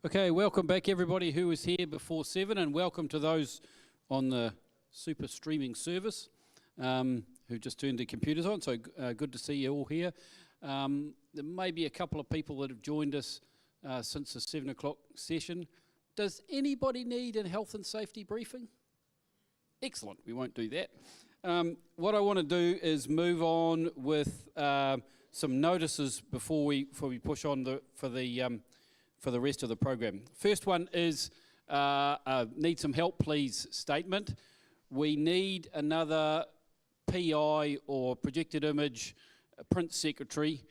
Okay, welcome back everybody who was here before 7, and welcome to those on the super streaming service who just turned their computers on. So good to see you all here. There may be a couple of people that have joined us since the 7 o'clock session. Does anybody need a health and safety briefing? Excellent, we won't do that. What I want to do is move on with some notices before we push on for the rest of the program. First one is need some help please statement. We need another PI or projected image print secretary.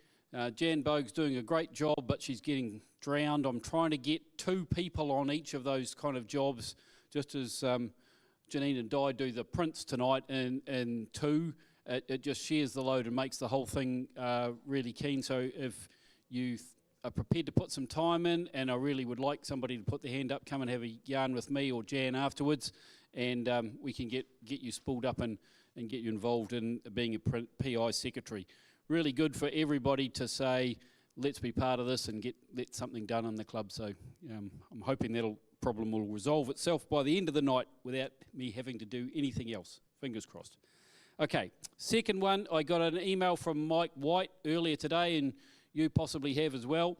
Jan Bogue's doing a great job, but she's getting drowned. I'm trying to get 2 people on each of those kind of jobs, just as Janine and Di do the prints tonight in 2. It just shares the load and makes the whole thing really keen. So if you are prepared to put some time in, and I really would like somebody to put their hand up, come and have a yarn with me or Jan afterwards, and we can get you spooled up and get you involved in being a PI secretary. Really good for everybody to say, let's be part of this and let something done in the club. So I'm hoping that problem will resolve itself by the end of the night without me having to do anything else. Fingers crossed. Okay, second one, I got an email from Mike White earlier today, and you possibly have as well.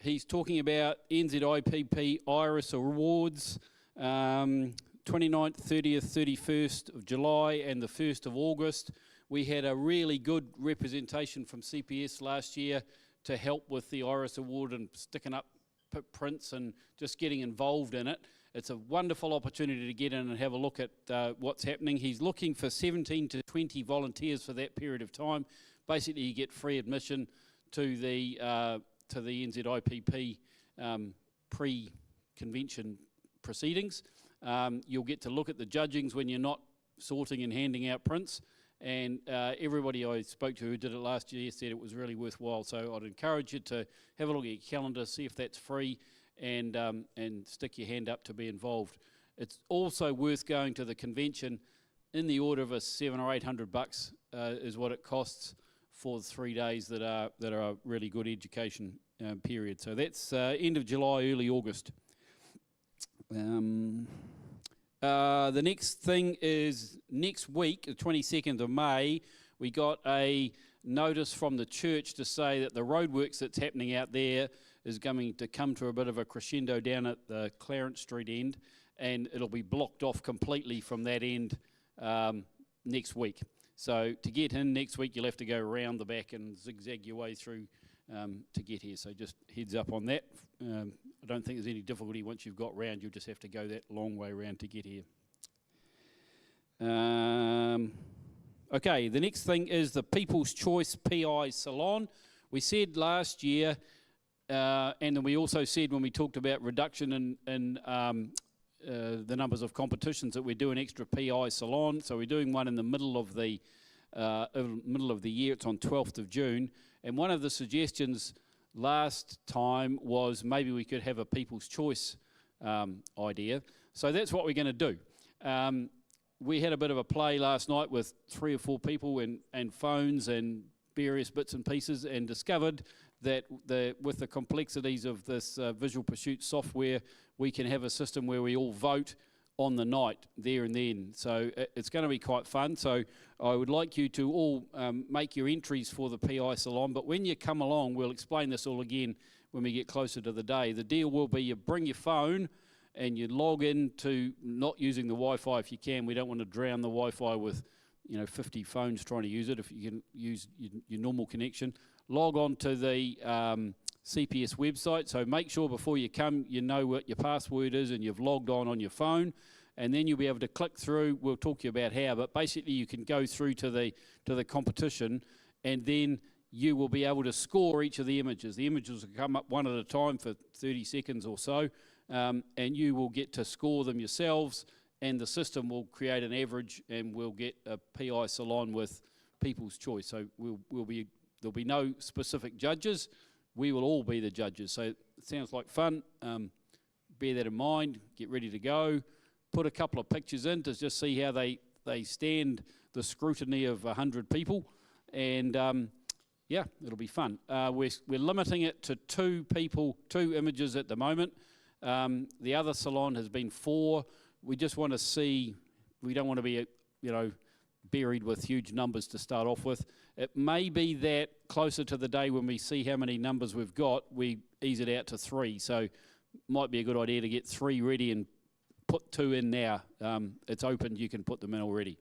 He's talking about NZIPP Iris Awards, 29th, 30th, 31st of July and the 1st of August. We had a really good representation from CPS last year to help with the Iris Award and sticking up prints and just getting involved in it. It's a wonderful opportunity to get in and have a look at what's happening. He's looking for 17 to 20 volunteers for that period of time. Basically, you get free admission to the NZIPP pre-convention proceedings. You'll get to look at the judgings when you're not sorting and handing out prints. And everybody I spoke to who did it last year said it was really worthwhile. So I'd encourage you to have a look at your calendar, see if that's free, and stick your hand up to be involved. It's also worth going to the convention. In the order of $700 or $800 is what it costs for the 3 days that are a really good education period. So that's end of July, early August. The next thing is next week, the 22nd of May, we got a notice from the church to say that the roadworks that's happening out there is going to come to a bit of a crescendo down at the Clarence Street end, and it'll be blocked off completely from that end next week. So to get in next week, you'll have to go around the back and zigzag your way through to get here. So just heads up on that. I don't think there's any difficulty once you've got round. You'll just have to go that long way around to get here. Okay, the next thing is the People's Choice PI Salon. We said last year, and then we also said when we talked about reduction in the numbers of competitions that we're doing extra PI Salon. So we're doing one in the middle of the year. It's on 12th of June. And one of the suggestions last time was maybe we could have a People's Choice idea. So that's what we're going to do. We had a bit of a play last night with 3 or 4 people and phones and various bits and pieces, and discovered that with the complexities of this visual pursuit software, we can have a system where we all vote on the night there and then. So it's going to be quite fun. So I would like you to all make your entries for the PI Salon, but when you come along, we'll explain this all again when we get closer to the day. The deal will be you bring your phone and you log in to not using the Wi-Fi if you can. We don't want to drown the Wi-Fi with 50 phones trying to use it. If you can use your normal connection, log on to the CPS website. So make sure before you come you know what your password is and you've logged on your phone, and then you'll be able to click through. We'll talk to you about how, but basically you can go through to the competition, and then you will be able to score each of the images. The images will come up one at a time for 30 seconds or so, and you will get to score them yourselves, and the system will create an average, and we'll get a PI Salon with People's Choice. So there'll be no specific judges. We will all be the judges. So it sounds like fun. Bear that in mind. Get ready to go. Put a couple of pictures in to just see how they stand the scrutiny of 100 people. And yeah, it'll be fun. We're limiting it to 2 images at the moment. The other salon has been 4. We just want to see, we don't want to be, buried with huge numbers to start off with. It may be that closer to the day when we see how many numbers we've got, we ease it out to 3. So might be a good idea to get 3 ready and put 2 in now. It's open, you can put them in already.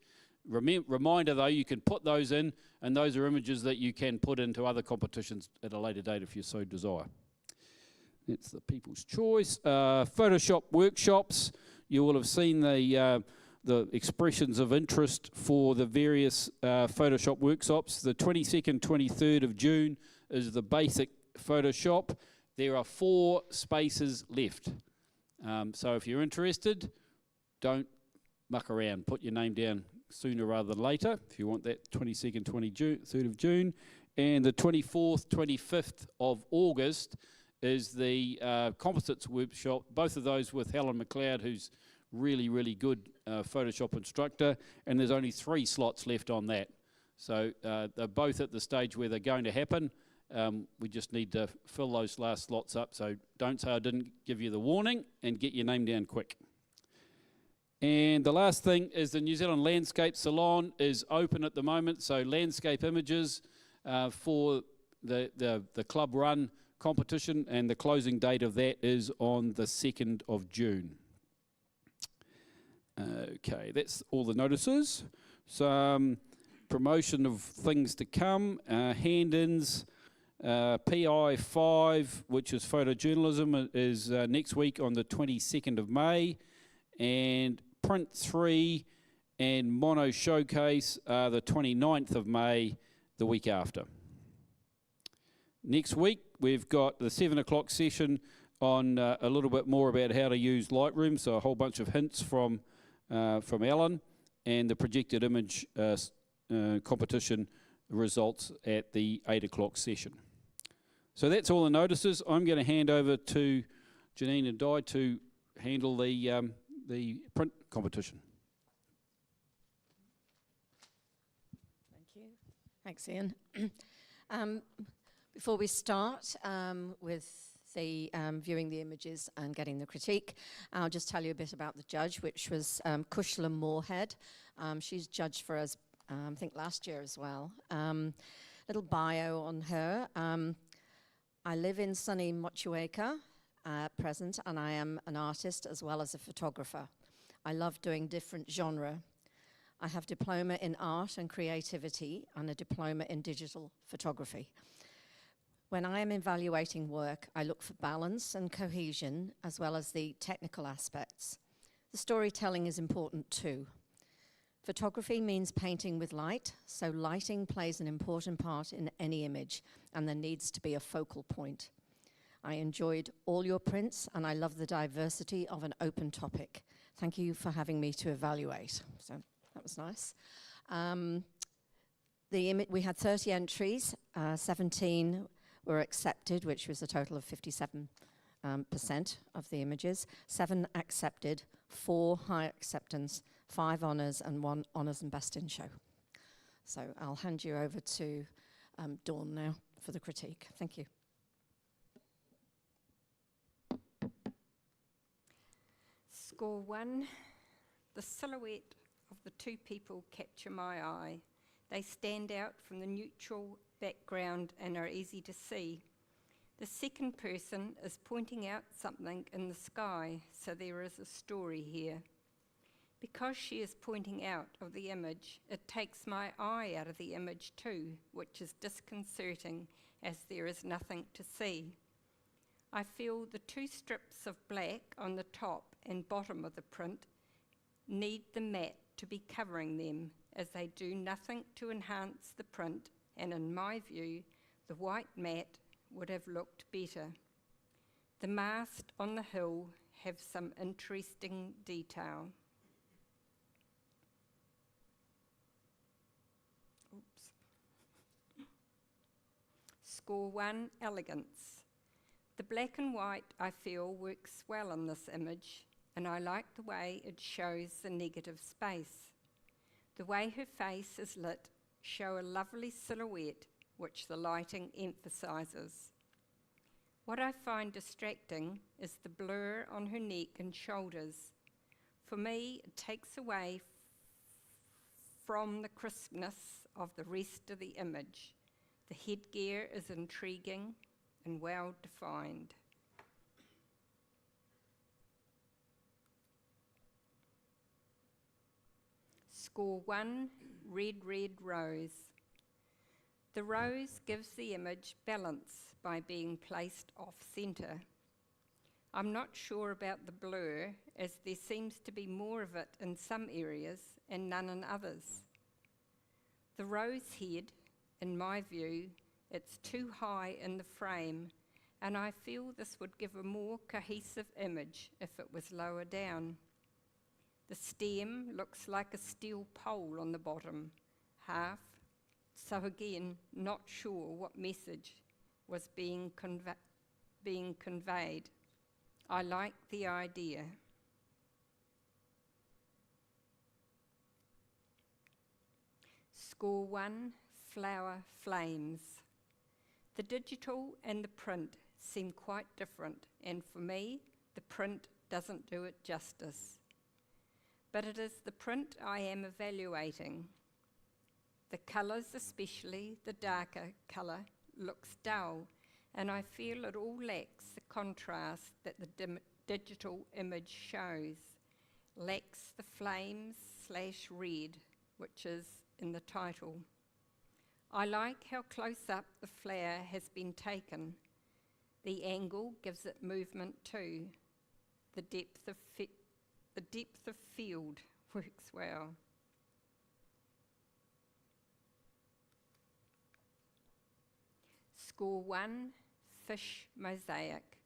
Reminder though, you can put those in, and those are images that you can put into other competitions at a later date if you so desire. It's the People's Choice. Photoshop workshops. You will have seen the expressions of interest for the various Photoshop workshops. The 22nd, 23rd of June is the basic Photoshop. There are 4 spaces left. So if you're interested, don't muck around. Put your name down sooner rather than later if you want that 22nd, 23rd of June. And the 24th, 25th of August is the composites workshop, both of those with Helen McLeod, who's really, really good Photoshop instructor, and there's only 3 slots left on that. So they're both at the stage where they're going to happen. We just need to fill those last slots up, so don't say I didn't give you the warning, and get your name down quick. And the last thing is the New Zealand Landscape Salon is open at the moment, so landscape images for the club run competition, and the closing date of that is on the 2nd of June. Okay, that's all the notices. Some promotion of things to come, hand-ins, PI 5, which is photojournalism, is next week on the 22nd of May, and Print 3 and Mono Showcase are the 29th of May, the week after. Next week, we've got the 7 o'clock session on a little bit more about how to use Lightroom, so a whole bunch of hints from Alan, and the projected image competition results at the 8 o'clock session. So that's all the notices. I'm going to hand over to Janine and Di to handle the print competition. Thank you. Thanks, Ian. Before we start with viewing the images and getting the critique, I'll just tell you a bit about the judge, which was Kushla Moorhead. She's judged for us, I think last year as well. Little bio on her. I live in sunny Motueka at present, and I am an artist as well as a photographer. I love doing different genre. I have diploma in art and creativity and a diploma in digital photography. When I am evaluating work, I look for balance and cohesion, as well as the technical aspects. The storytelling is important too. Photography means painting with light, so lighting plays an important part in any image, and there needs to be a focal point. I enjoyed all your prints, and I love the diversity of an open topic. Thank you for having me to evaluate. So that was nice. We had 30 entries, 17 were accepted, which was a total of 57% of the images. 7 accepted, 4 high acceptance, 5 honours, and 1 honours and best in show. So I'll hand you over to Dawn now for the critique. Thank you. Score 1. The silhouette of the 2 people capture my eye. They stand out from the neutral background and are easy to see. The second person is pointing out something in the sky, so there is a story here. Because she is pointing out of the image, it takes my eye out of the image too, which is disconcerting as there is nothing to see. I feel the 2 strips of black on the top and bottom of the print need the matte to be covering them, as they do nothing to enhance the print, and in my view, the white matte would have looked better. The mast on the hill have some interesting detail. Oops. Score 1, elegance. The black and white, I feel, works well in this image, and I like the way it shows the negative space. The way her face is lit show a lovely silhouette which the lighting emphasises. What I find distracting is the blur on her neck and shoulders. For me, it takes away from the crispness of the rest of the image. The headgear is intriguing and well defined. Score 1, red, red rose. The rose gives the image balance by being placed off-centre. I'm not sure about the blur, as there seems to be more of it in some areas and none in others. The rose head, in my view, it's too high in the frame, and I feel this would give a more cohesive image if it was lower down. The stem looks like a steel pole on the bottom half, so again, not sure what message was being conveyed. I like the idea. Score 1, flower flames. The digital and the print seem quite different, and for me, the print doesn't do it justice. But it is the print I am evaluating. The colours, especially the darker colour, looks dull, and I feel it all lacks the contrast that the digital image shows, lacks the flames/red, which is in the title. I like how close up the flower has been taken. The angle gives it movement too. The depth of field works well. Score 1, fish mosaic.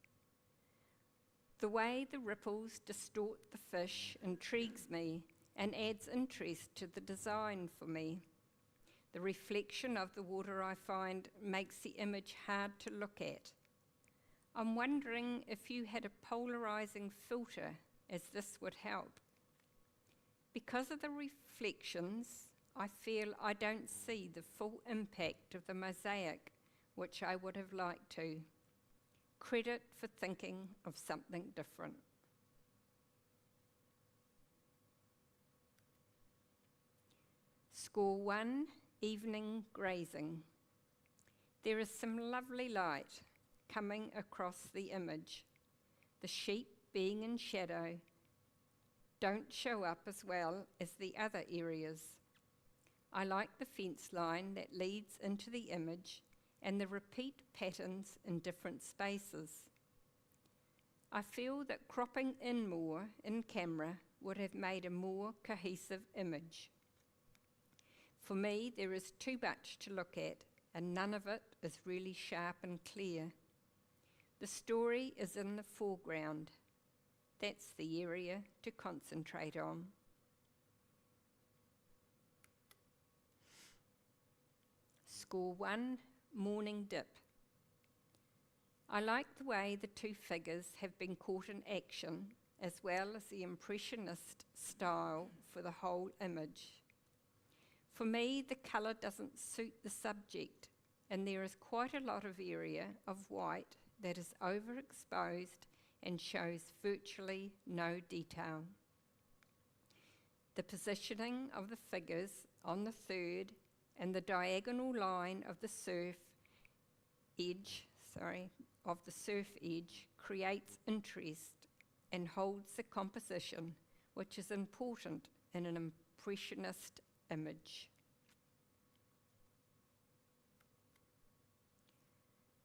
The way the ripples distort the fish intrigues me and adds interest to the design for me. The reflection of the water, I find, makes the image hard to look at. I'm wondering if you had a polarizing filter, as this would help. Because of the reflections, I feel I don't see the full impact of the mosaic, which I would have liked to. Credit for thinking of something different. Score 1, evening grazing. There is some lovely light coming across the image. The sheep, being in shadow, don't show up as well as the other areas. I like the fence line that leads into the image and the repeat patterns in different spaces. I feel that cropping in more in camera would have made a more cohesive image. For me, there is too much to look at, and none of it is really sharp and clear. The story is in the foreground. That's the area to concentrate on. Score 1, morning dip. I like the way the two figures have been caught in action, as well as the impressionist style for the whole image. For me, the colour doesn't suit the subject, and there is quite a lot of area of white that is overexposed and shows virtually no detail. The positioning of the figures on the third and the diagonal line of the surf edge creates interest and holds the composition, which is important in an impressionist image.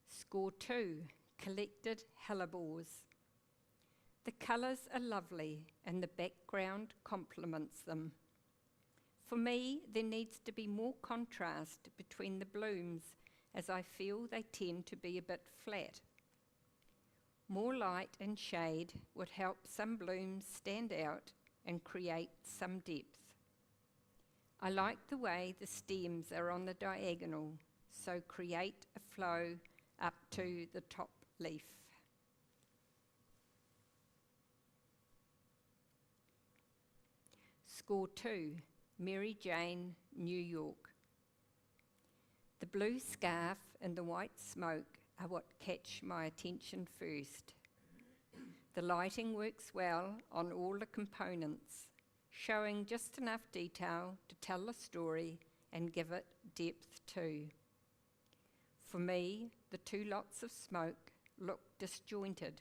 Score 2, collected hellebores. The colours are lovely and the background complements them. For me, there needs to be more contrast between the blooms, as I feel they tend to be a bit flat. More light and shade would help some blooms stand out and create some depth. I like the way the stems are on the diagonal, so create a flow up to the top leaf. Score 2, Mary Jane, New York. The blue scarf and the white smoke are what catch my attention first. The lighting works well on all the components, showing just enough detail to tell the story and give it depth too. For me, the two lots of smoke look disjointed,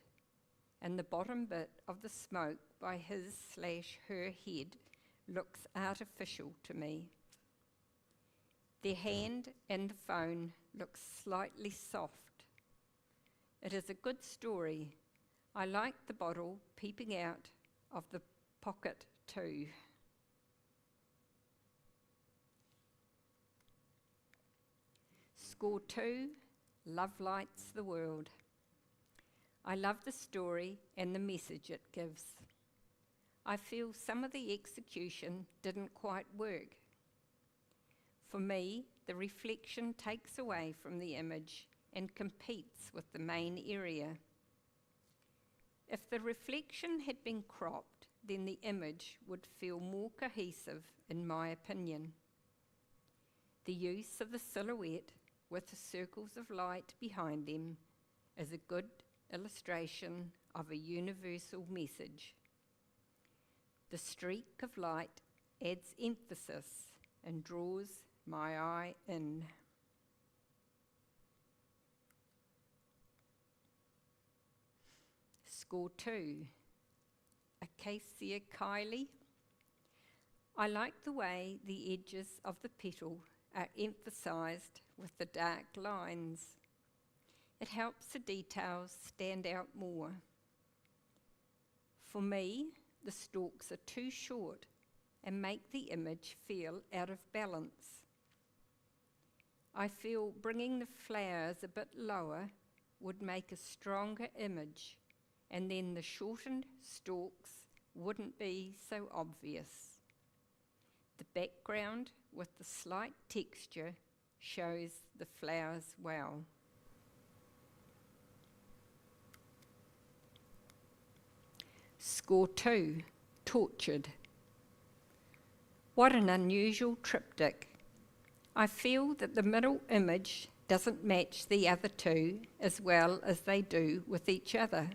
and the bottom bit of the smoke by his/her head looks artificial to me. Their hand and the phone look slightly soft. It is a good story. I like the bottle peeping out of the pocket too. Score 2, Love Lights the World. I love the story and the message it gives. I feel some of the execution didn't quite work. For me, the reflection takes away from the image and competes with the main area. If the reflection had been cropped, then the image would feel more cohesive, in my opinion. The use of the silhouette with the circles of light behind them is a good illustration of a universal message. The streak of light adds emphasis and draws my eye in. Score 2, Acacia Kylie. I like the way the edges of the petal are emphasised with the dark lines. It helps the details stand out more. For me, the stalks are too short and make the image feel out of balance. I feel bringing the flowers a bit lower would make a stronger image, and then the shortened stalks wouldn't be so obvious. The background with the slight texture shows the flowers well. Score 2, Tortured. What an unusual triptych. I feel that the middle image doesn't match the other two as well as they do with each other.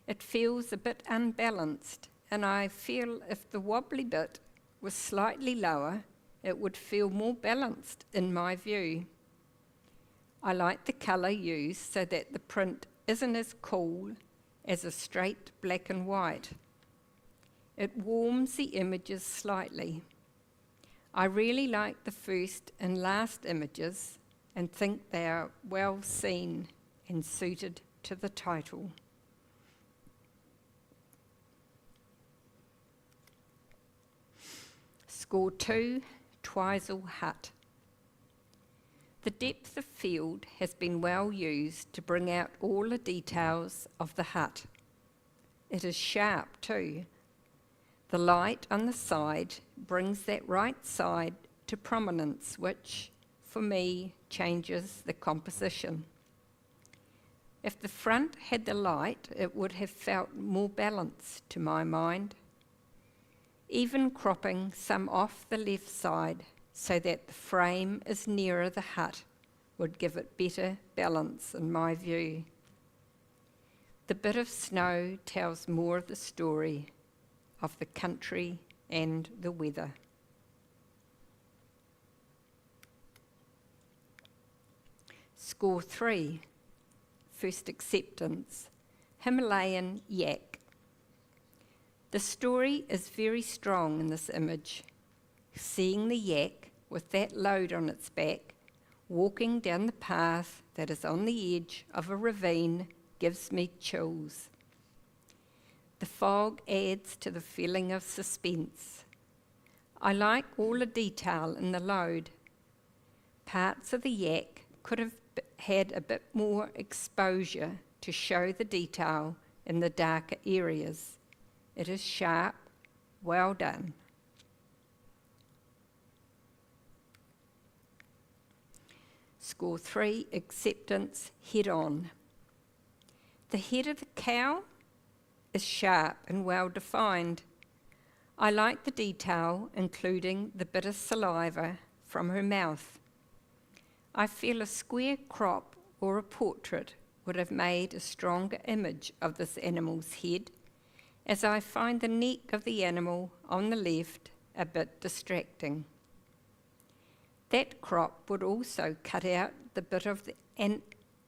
It feels a bit unbalanced, and I feel if the wobbly bit was slightly lower, it would feel more balanced in my view. I like the colour used so that the print isn't as cool as a straight black and white. It warms the images slightly. I really like the first and last images and think they are well seen and suited to the title. Score 2, Twizel Hut. The depth of field has been well used to bring out all the details of the hut. It is sharp too. The light on the side brings that right side to prominence, which, for me, changes the composition. If the front had the light, it would have felt more balanced to my mind. Even cropping some off the left side so that the frame is nearer the hut would give it better balance in my view. The bit of snow tells more of the story of the country and the weather. Score 3, First Acceptance, Himalayan Yak. The story is very strong in this image. Seeing the yak with that load on its back, walking down the path that is on the edge of a ravine gives me chills. The fog adds to the feeling of suspense. I like all the detail in the load. Parts of the yak could have had a bit more exposure to show the detail in the darker areas. It is sharp, well done. Score 3, Acceptance, Head On. The head of the cow is sharp and well defined. I like the detail, including the bit of saliva from her mouth. I feel a square crop or a portrait would have made a stronger image of this animal's head, as I find the neck of the animal on the left a bit distracting. That crop would also cut out the bit of the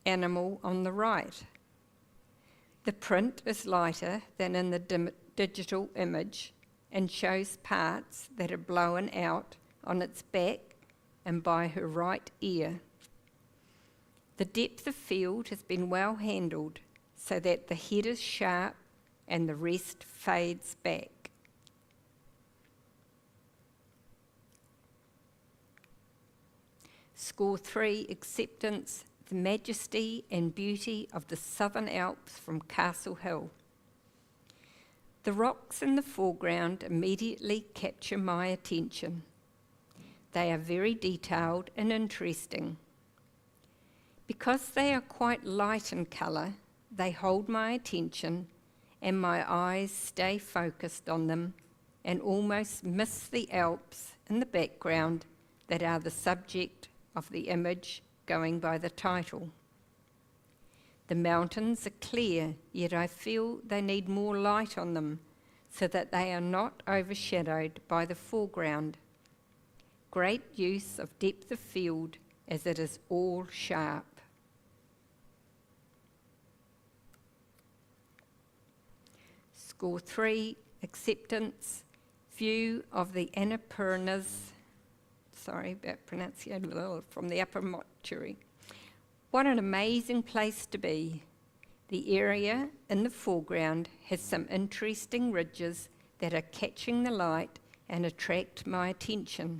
animal on the right. The print is lighter than in the digital image and shows parts that are blown out on its back and by her right ear. The depth of field has been well handled so that the head is sharp and the rest fades back. Score 3, acceptance, the majesty and beauty of the Southern Alps from Castle Hill. The rocks in the foreground immediately capture my attention. They are very detailed and interesting. Because they are quite light in colour, they hold my attention and my eyes stay focused on them and almost miss the Alps in the background that are the subject of the image going by the title. The mountains are clear, yet I feel they need more light on them so that they are not overshadowed by the foreground. Great use of depth of field as it is all sharp. Score 3, acceptance, view of the Annapurnas, sorry about pronunciation, from the upper mortuary. What an amazing place to be. The area in the foreground has some interesting ridges that are catching the light and attract my attention.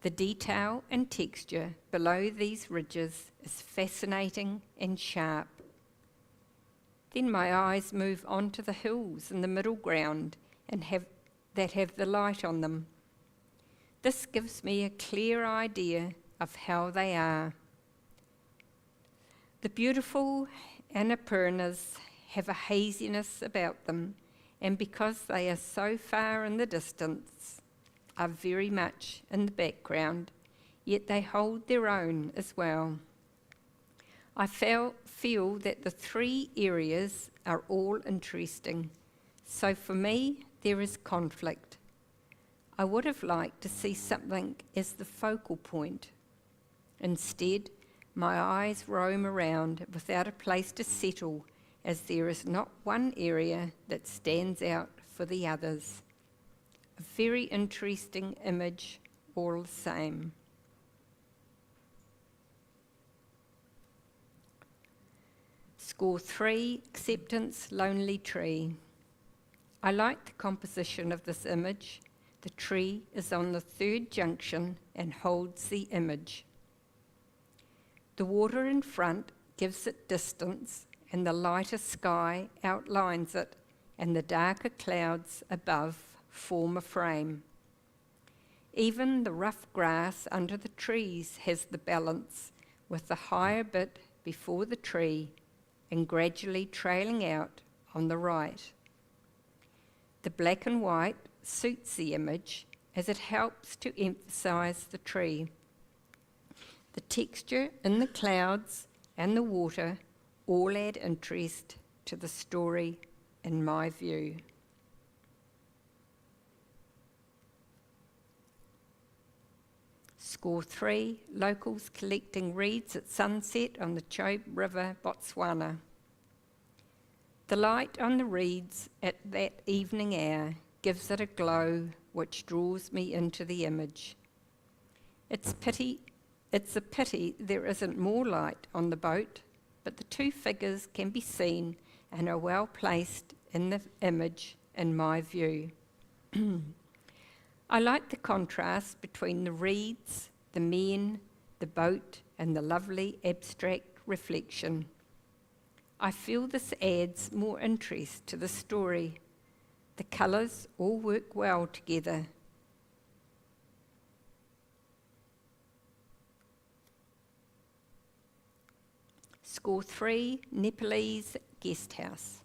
The detail and texture below these ridges is fascinating and sharp. Then my eyes move on to the hills in the middle ground and have the light on them. This gives me a clear idea of how they are. The beautiful Annapurnas have a haziness about them, and because they are so far in the distance, are very much in the background, yet they hold their own as well. I feel that the three areas are all interesting, so for me there is conflict. I would have liked to see something as the focal point. Instead, my eyes roam around without a place to settle, as there is not one area that stands out for the others. A very interesting image all the same. Score 3, acceptance, lonely tree. I like the composition of this image. The tree is on the third junction and holds the image. The water in front gives it distance, and the lighter sky outlines it, and the darker clouds above form a frame. Even the rough grass under the trees has the balance, with the higher bit before the tree and gradually trailing out on the right. The black and white suits the image as it helps to emphasize the tree. The texture in the clouds and the water all add interest to the story in my view. Score 3, locals collecting reeds at sunset on the Chobe River, Botswana. The light on the reeds at that evening hour gives it a glow which draws me into the image. It's a pity there isn't more light on the boat, but the two figures can be seen and are well placed in the image in my view. I like the contrast between the reeds, the men, the boat, and the lovely abstract reflection. I feel this adds more interest to the story. The colours all work well together. Score 3, Nepalese guest house.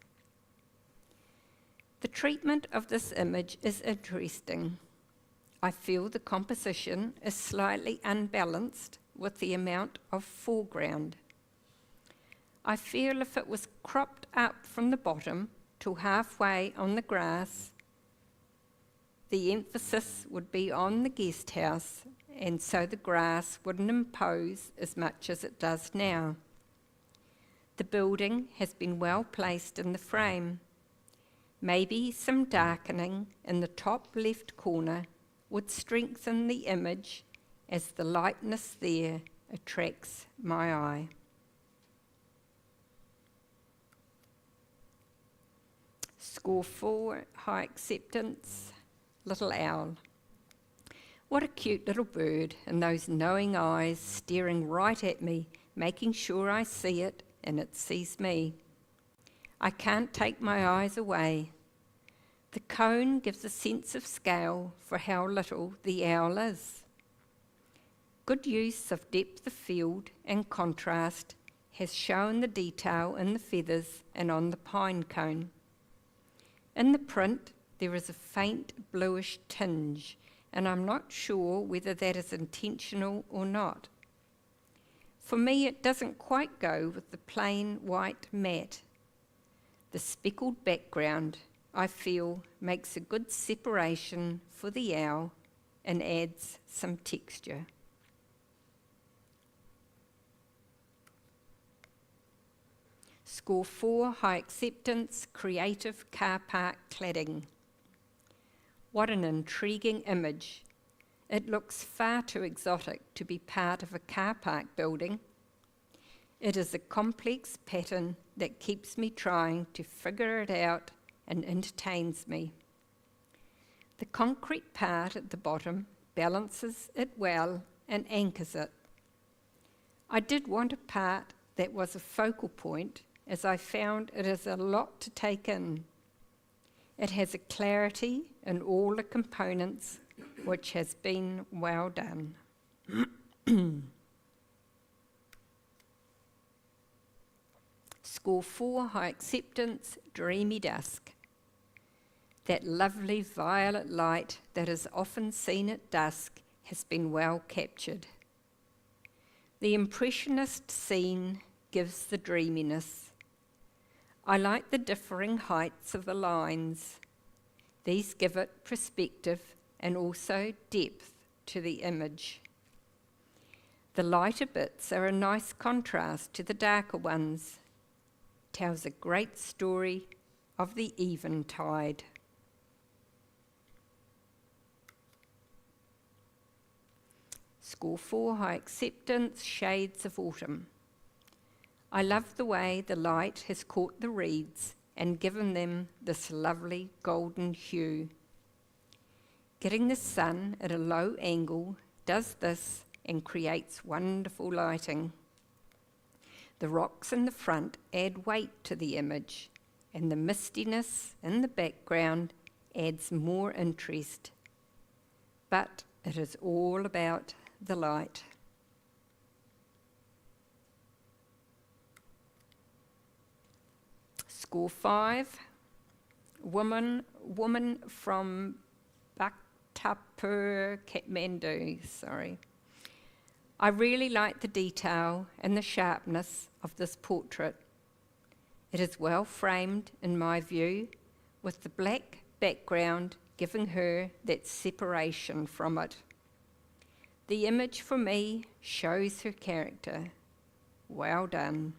The treatment of this image is interesting. I feel the composition is slightly unbalanced with the amount of foreground. I feel if it was cropped up from the bottom to halfway on the grass, the emphasis would be on the guest house, and so the grass wouldn't impose as much as it does now. The building has been well placed in the frame. Maybe some darkening in the top left corner would strengthen the image as the lightness there attracts my eye. Score 4, high acceptance, little owl. What a cute little bird, and those knowing eyes staring right at me, making sure I see it and it sees me. I can't take my eyes away. The cone gives a sense of scale for how little the owl is. Good use of depth of field and contrast has shown the detail in the feathers and on the pine cone. In the print, there is a faint bluish tinge, and I'm not sure whether that is intentional or not. For me, it doesn't quite go with the plain white mat. The speckled background, I feel, makes a good separation for the owl and adds some texture. Score 4, high acceptance, creative car park cladding. What an intriguing image. It looks far too exotic to be part of a car park building. It is a complex pattern that keeps me trying to figure it out and entertains me. The concrete part at the bottom balances it well and anchors it. I did want a part that was a focal point, as I found it is a lot to take in. It has a clarity in all the components which has been well done. Score 4, high acceptance, dreamy dusk. That lovely violet light that is often seen at dusk has been well captured. The impressionist scene gives the dreaminess. I like the differing heights of the lines. These give it perspective and also depth to the image. The lighter bits are a nice contrast to the darker ones. Tells a great story of the eventide. Score 4, high acceptance, shades of autumn. I love the way the light has caught the reeds and given them this lovely golden hue. Getting the sun at a low angle does this and creates wonderful lighting. The rocks in the front add weight to the image, and the mistiness in the background adds more interest. But it is all about the light. Score 5, woman from Bhaktapur, Kathmandu, I really like the detail and the sharpness of this portrait. It is well framed in my view, with the black background giving her that separation from it. The image for me shows her character. Well done.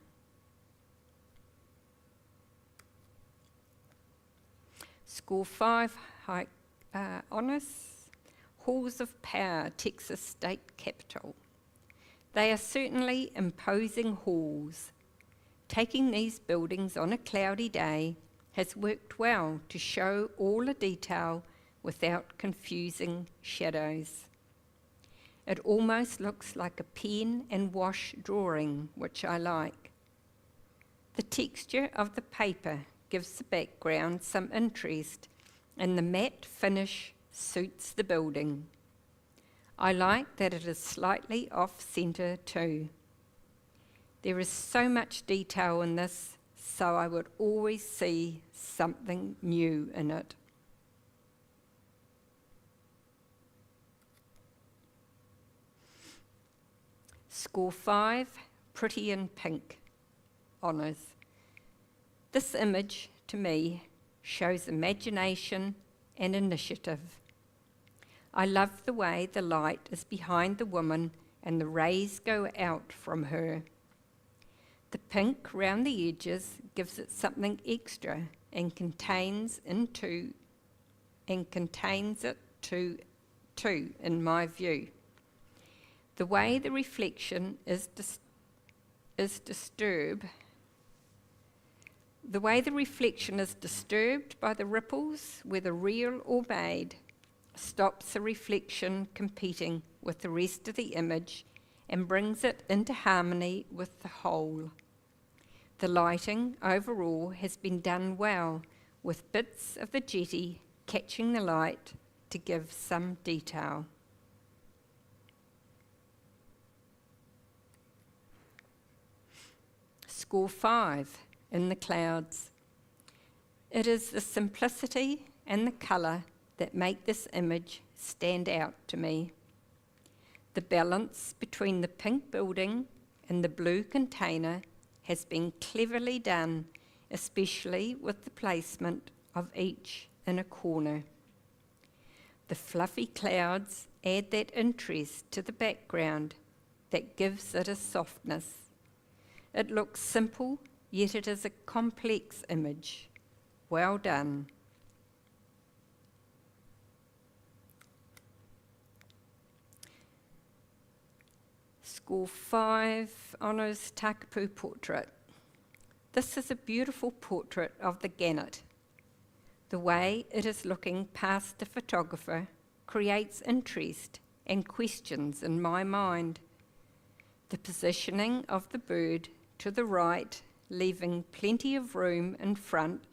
Score 5, honours, Halls of Power, Texas State Capitol. They are certainly imposing halls. Taking these buildings on a cloudy day has worked well to show all the detail without confusing shadows. It almost looks like a pen and wash drawing, which I like. The texture of the paper gives the background some interest, and the matte finish suits the building. I like that it is slightly off-centre too. There is so much detail in this, so I would always see something new in it. Score 5, Pretty in Pink, honours. This image, to me, shows imagination and initiative. I love the way the light is behind the woman and the rays go out from her. The pink round the edges gives it something extra and contains it too, in my view. The way the reflection is disturbed by the ripples, whether real or made, stops the reflection competing with the rest of the image and brings it into harmony with the whole. The lighting overall has been done well, with bits of the jetty catching the light to give some detail. Score 5, In the Clouds. It is the simplicity and the colour that make this image stand out to me. The balance between the pink building and the blue container has been cleverly done, especially with the placement of each in a corner. The fluffy clouds add that interest to the background that gives it a softness. It looks simple, yet it is a complex image. Well done. Score 5, Honours Takapu Portrait. This is a beautiful portrait of the gannet. The way it is looking past the photographer creates interest and questions in my mind. The positioning of the bird to the right, leaving plenty of room in front,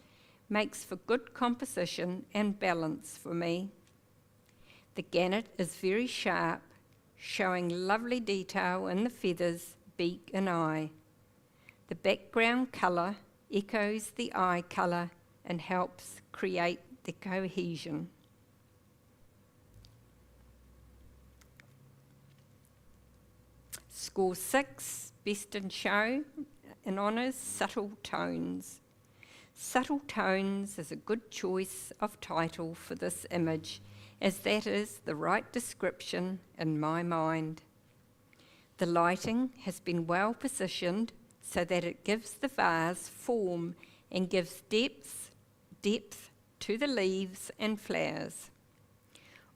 makes for good composition and balance for me. The gannet is very sharp, showing lovely detail in the feathers, beak and eye. The background colour echoes the eye colour and helps create the cohesion. Score 6, Best in Show, in honours Subtle Tones. Subtle Tones is a good choice of title for this image, as that is the right description in my mind. The lighting has been well positioned so that it gives the vase form and gives depth to the leaves and flowers.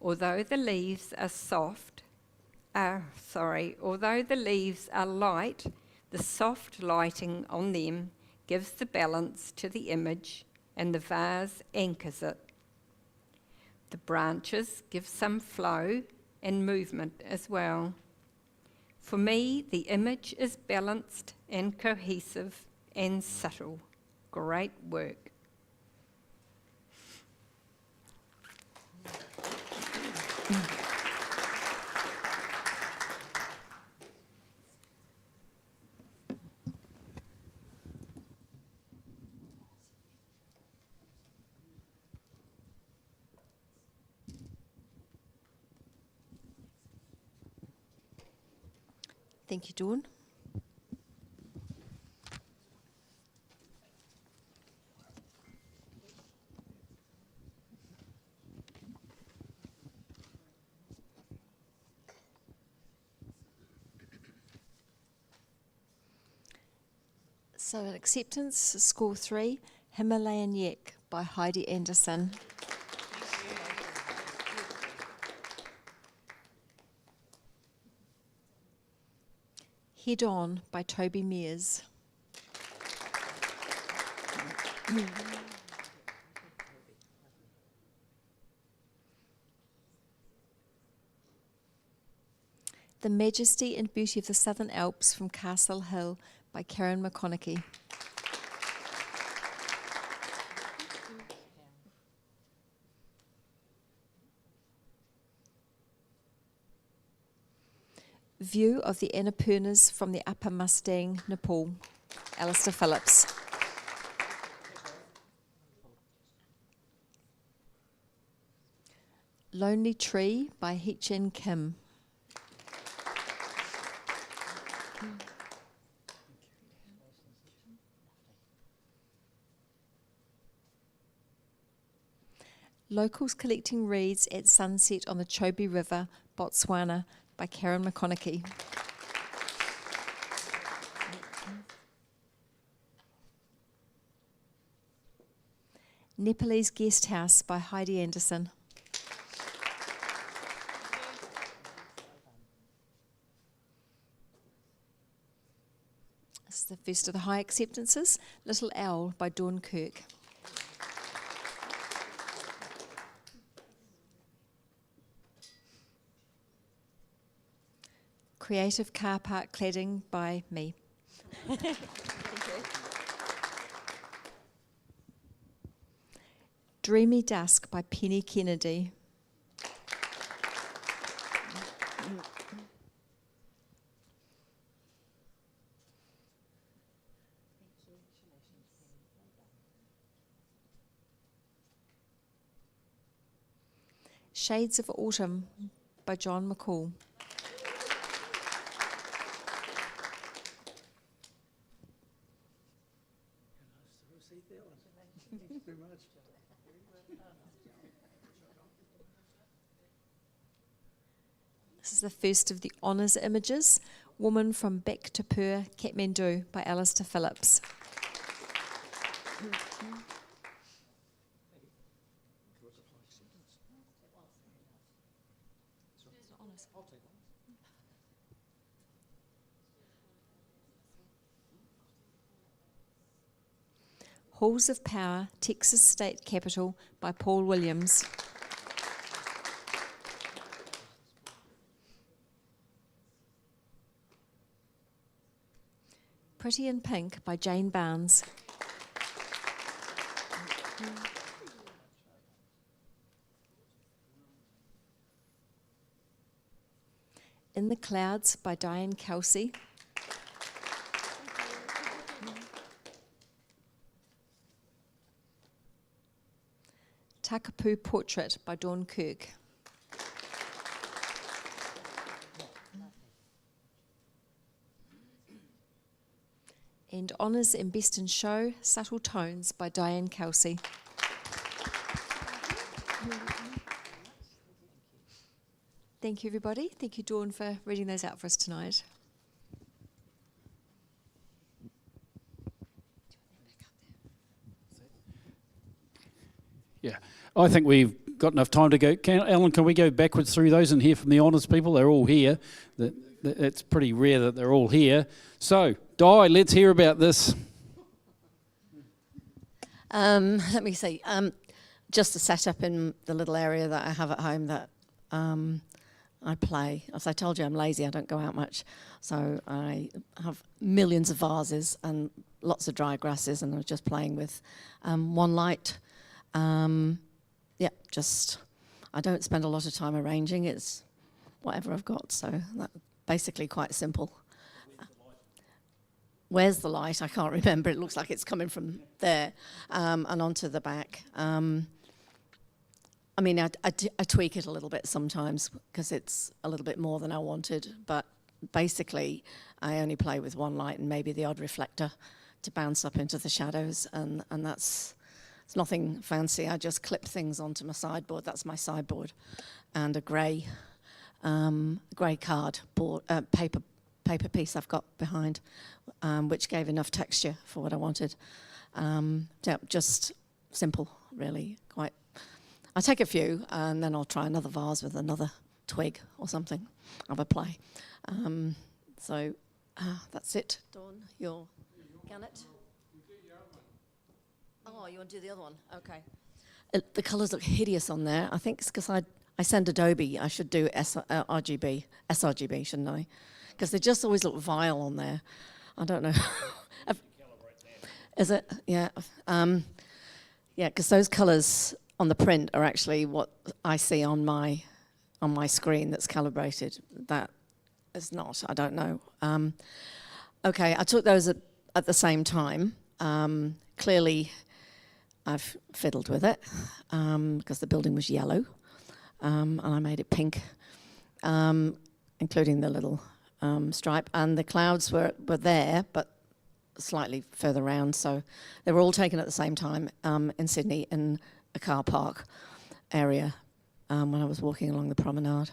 Although the leaves are light, the soft lighting on them gives the balance to the image and the vase anchors it. The branches give some flow and movement as well. For me, the image is balanced and cohesive and subtle. Great work. Thank you, Dawn. So at acceptance, score 3, Himalayan Yak by Heidi Anderson. Head On by Toby Mears. The Majesty and Beauty of the Southern Alps from Castle Hill by Karen McConaughey. View of the Annapurnas from the Upper Mustang, Nepal. Alistair Phillips. Lonely Tree by Hee-Chin Kim. Locals collecting reeds at sunset on the Chobe River, Botswana, by Karen McConaughey. Nepalese Guest House by Heidi Anderson. This is the first of the high acceptances, Little Owl by Dawn Kirk. Creative Car Park Cladding by me. Dreamy Dusk by Penny Kennedy. Shades of Autumn by John McCall. This is the first of the honours images, Woman from Back to Pur, Kathmandu by Alistair Phillips. Halls of Power, Texas State Capitol by Paul Williams. Pretty in Pink by Jane Barnes. In the Clouds by Diane Kelsey. Takapu Portrait by Dawn Kirk. And Honours in Best in Show, Subtle Tones by Diane Kelsey. Thank you, everybody. Thank you, Dawn, for reading those out for us tonight. Yeah, I think we've got enough time to go. Alan, can we go backwards through those and hear from the honours people? They're all here. It's pretty rare that they're all here. So, Di, let's hear about this. Let me see. Just to set up in the little area that I have at home that I play. As I told you, I'm lazy. I don't go out much. So I have millions of vases and lots of dry grasses, and I'm just playing with one light. I don't spend a lot of time arranging. It's whatever I've got. So that's basically quite simple. Where's the light? I can't remember. It looks like it's coming from there and onto the back. I mean, I tweak it a little bit sometimes because it's a little bit more than I wanted. But basically, I only play with one light and maybe the odd reflector to bounce up into the shadows. And it's nothing fancy. I just clip things onto my sideboard. That's my sideboard. And a grey card board, paper piece I've got behind, which gave enough texture for what I wanted. Just simple, really. Quite. I take a few, and then I'll try another vase with another twig or something. Have a play. That's it. Dawn, your gannet. Oh, you want to do the other one? Okay. The colours look hideous on there. I think it's because I send Adobe. I should do sRGB, shouldn't I? Because they just always look vile on there. I don't know. Is it? Yeah. Yeah, because those colours on the print are actually what I see on my screen that's calibrated. That is not. I don't know. Okay, I took those at the same time. Clearly, I've fiddled with it because the building was yellow, and I made it pink, including the little stripe, and the clouds were there, but slightly further round. So they were all taken at the same time in Sydney in a car park area when I was walking along the promenade.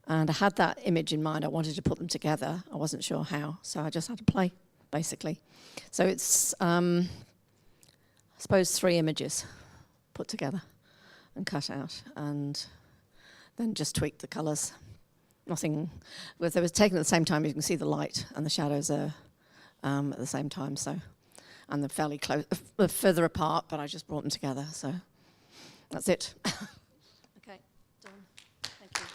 And I had that image in mind. I wanted to put them together. I wasn't sure how, so I just had to play, basically. So it's, I suppose, 3 images put together and cut out, and then just tweak the colours. Nothing, if they were taken at the same time, you can see the light and the shadows are at the same time. So, and they're fairly close, further apart, but I just brought them together. So that's it. Okay, done. Thank you.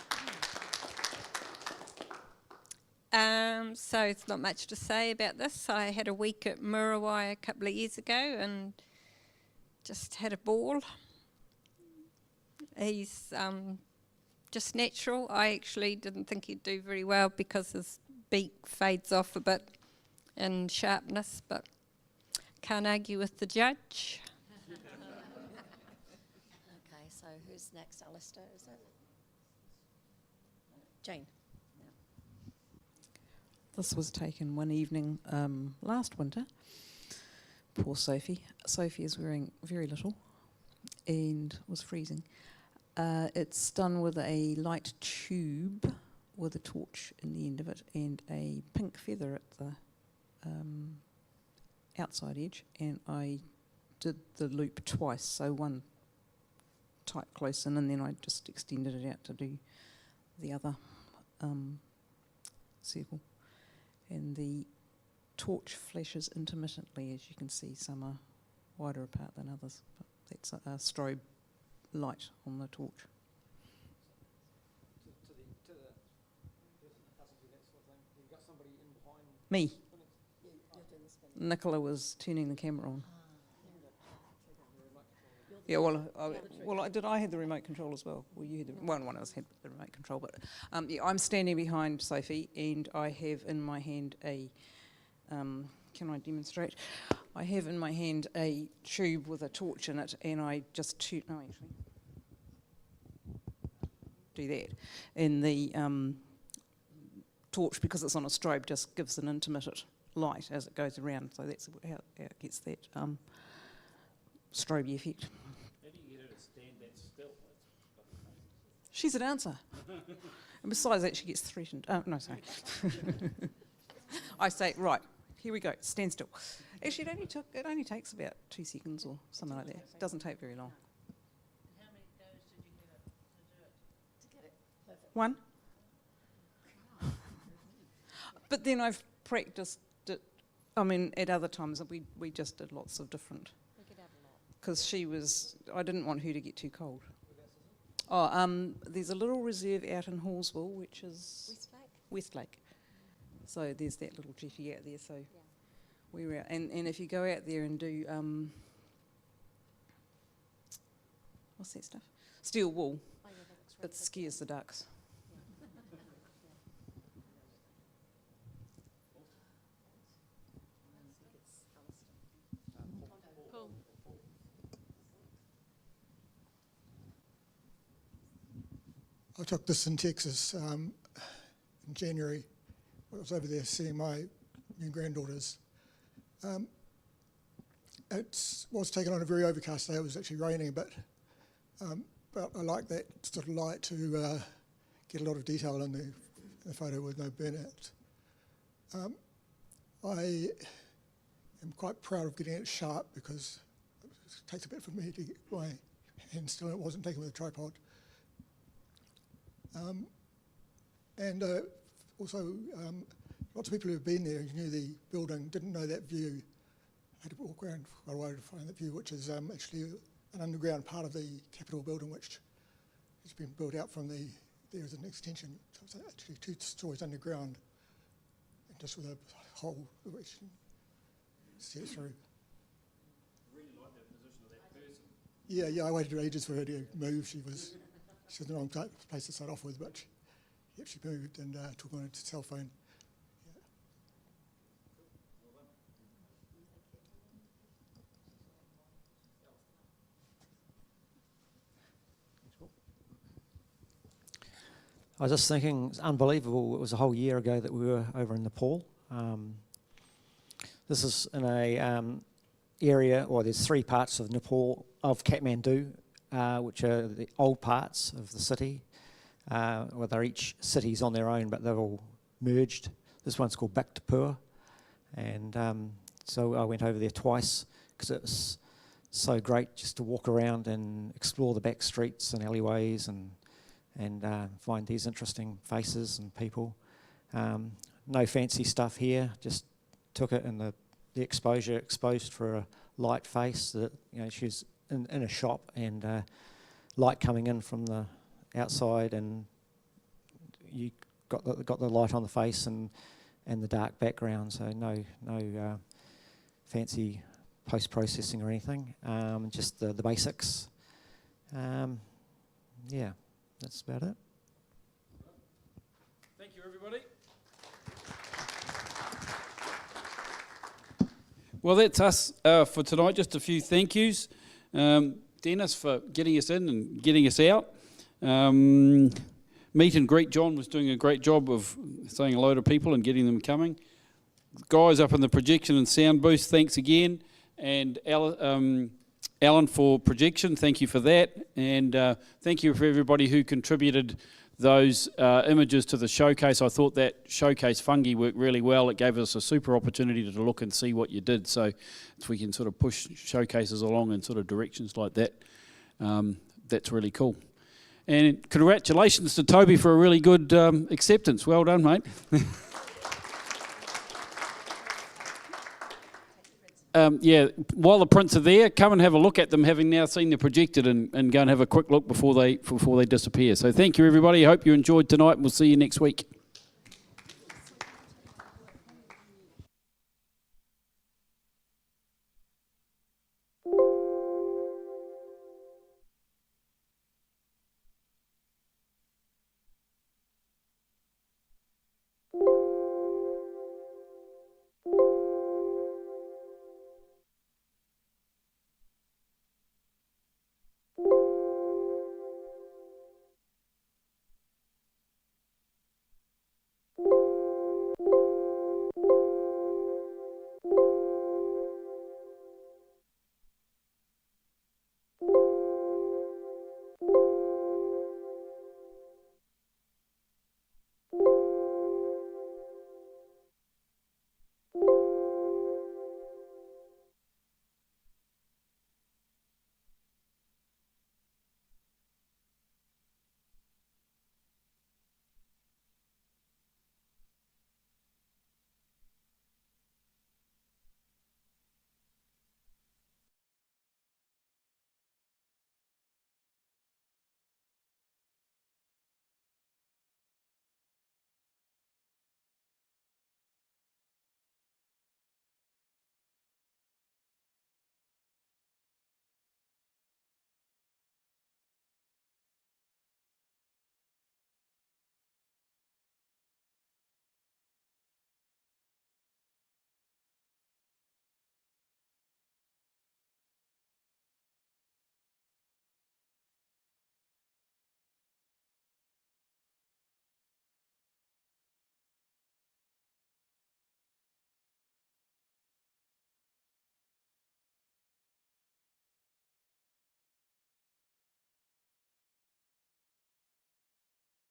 So it's not much to say about this. I had a week at Muriwai a couple of years ago and just had a ball. He's just natural. I actually didn't think he'd do very well because his beak fades off a bit in sharpness, but can't argue with the judge. Okay, so who's next? Alistair, is it? Jane. This was taken one evening last winter. Poor Sophie. Sophie is wearing very little and was freezing. It's done with a light tube with a torch in the end of it and a pink feather at the outside edge, and I did the loop twice, so one tight close in and then I just extended it out to do the other circle. And the torch flashes intermittently, as you can see. Some are wider apart than others, but that's a strobe light on the torch. Me. Nicola was turning the camera on. Yeah, I had the remote control as well. Well, you had one of us had the remote control, but yeah, I'm standing behind Sophie, and I have in my hand a. Can I demonstrate? I have in my hand a tube with a torch in it, and I just do that, and the torch, because it's on a strobe, just gives an intermittent light as it goes around. So that's how it gets that strobe effect. How do you get her to stand that still? She's a dancer. And besides that, she gets threatened. No, sorry. I say, right, here we go, stand still. Actually, it only takes about 2 seconds or something like that. It doesn't take very long. And how many goes did you give it to do it? To get it perfect. 1. But then I've practiced it. I mean, at other times we just did lots of different. We could have a lot. Because I didn't want her to get too cold. Oh, there's a little reserve out in Hallsville, which is Westlake. So there's that little jetty out there. So we were out, and if you go out there and do what's that stuff? Steel wool. Oh, yeah, that looks really It scares the ducks. I took this in Texas in January. I was over there seeing my new granddaughters. It was taken on a very overcast day. It was actually raining a bit. But I like that sort of light to get a lot of detail in the photo with no burnout. I am quite proud of getting it sharp because it takes a bit for me to get my hand still. It wasn't taken with a tripod. Also, lots of people who have been there and knew the building didn't know that view. I had to walk around quite a while to find that view, which is actually an underground part of the Capitol building, which has been built out from there is an extension. So it's actually 2 stories underground, and just with a hole which you can see it through. Really like that position of that person. Yeah, I waited ages for her to move. She was in the wrong place to start off with, but she moved and took on her cell phone. I was just thinking, it's unbelievable. It was a whole year ago that we were over in Nepal. This is in a area, or there's 3 parts of Nepal, of Kathmandu, which are the old parts of the city. Well, they're each cities on their own, but they're all merged. This one's called Bhaktapur, and so I went over there twice because it was so great just to walk around and explore the back streets and alleyways and find these interesting faces and people. No fancy stuff here, just took it in the exposed for a light face. That, you know, she was in a shop, and light coming in from the outside, and you got the light on the face and the dark background. So no fancy post-processing or anything. Just the basics. Yeah, that's about it. Thank you, everybody. Well, that's us for tonight. Just a few thank yous. Dennis for getting us in and getting us out. Meet and greet John was doing a great job of saying hello to people and getting them coming. Guys up in the projection and sound booth, thanks again. And Alan for projection, thank you for that. And thank you for everybody who contributed those images to the showcase. I thought that showcase fungi worked really well. It gave us a super opportunity to look and see what you did. So if we can sort of push showcases along in sort of directions like that, that's really cool. And congratulations to Toby for a really good acceptance. Well done, mate. Yeah, while the prints are there, come and have a look at them, having now seen they're projected, and go and have a quick look before they disappear. So thank you, everybody. I hope you enjoyed tonight, and we'll see you next week.